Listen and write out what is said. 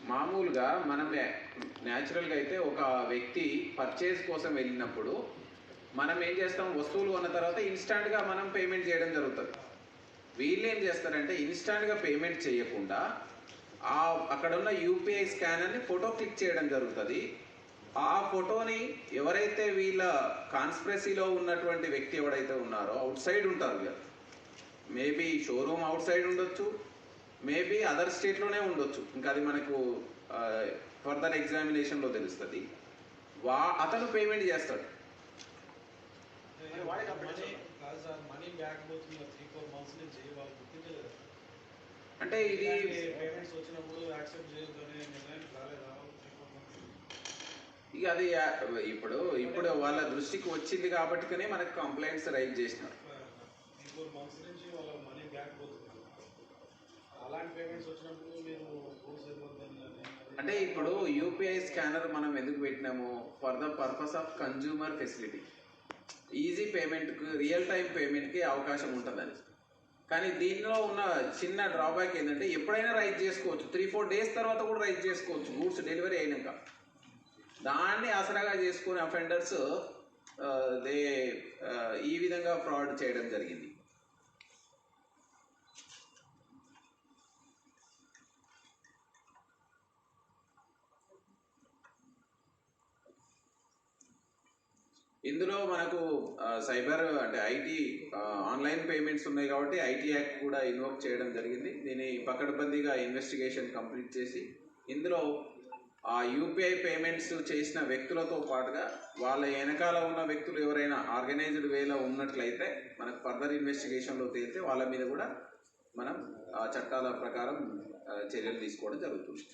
మామూలుగా మనం న్యాచురల్గా అయితే ఒక వ్యక్తి పర్చేజ్ కోసం వెళ్ళినప్పుడు మనం ఏం చేస్తాం, వస్తువులు కొన్న తర్వాత ఇన్స్టాంట్గా మనం పేమెంట్ చేయడం జరుగుతుంది. వీళ్ళు ఏం చేస్తారంటే ఇన్స్టాంట్గా పేమెంట్ చేయకుండా అక్కడ ఉన్న యూపీఐ స్కానర్ని ఫోటో క్లిక్ చేయడం జరుగుతుంది. ఆ ఫోటోని ఎవరైతే వీళ్ళ కాన్స్పిరసీలో ఉన్నటువంటి వ్యక్తి ఎవరైతే ఉన్నారో అవుట్ సైడ్ ఉంటారు, వీళ్ళు మేబీ షోరూమ్ అవుట్ సైడ్ ఉండొచ్చు, మేబీ అదర్ స్టేట్లోనే ఉండొచ్చు, ఇంకా అది మనకు ఫర్దర్ ఎగ్జామినేషన్లో తెలుస్తుంది. అతను పేమెంట్ చేస్తాడు. అంటే ఇది ఇక అది ఇప్పుడు వాళ్ళ దృష్టికి వచ్చింది కాబట్టికనే మనకు కంప్లైంట్స్ రైజ్ చేసినారు. అంటే ఇప్పుడు యూపీఐ స్కానర్ మనం ఎందుకు పెట్టినాము, for the purpose of consumer facility, easy పేమెంట్కి, రియల్ టైం పేమెంట్కి అవకాశం ఉంటుందని. కానీ దీనిలో ఉన్న చిన్న డ్రాబ్యాక్ ఏంటంటే ఎప్పుడైనా రైజ్ చేసుకోవచ్చు, 3-4 డేస్ తర్వాత కూడా రైజ్ చేసుకోవచ్చు గూడ్స్ డెలివరీ అయినాక. దాన్ని ఆసరాగా చేసుకునే అఫెండర్స్ ఈ విధంగా ఫ్రాడ్ చేయడం జరిగింది. ఇందులో మనకు సైబర్ అంటే ఐటీ ఆన్లైన్ పేమెంట్స్ ఉన్నాయి కాబట్టి ఐటీ యాక్ట్ కూడా ఇన్వోక్ చేయడం జరిగింది. దీన్ని పకడ్బందీగా ఇన్వెస్టిగేషన్ కంప్లీట్ చేసి ఇందులో ఆ యూపీఐ పేమెంట్స్ చేసిన వ్యక్తులతో పాటుగా వాళ్ళ వెనకాల ఉన్న వ్యక్తులు ఎవరైనా ఆర్గనైజ్డ్ వేలో ఉన్నట్లయితే మనకు ఫర్దర్ ఇన్వెస్టిగేషన్లో తేలితే వాళ్ళ మీద కూడా మనం ఆ చట్టాల ప్రకారం చర్యలు తీసుకోవడం జరుగుతుంది.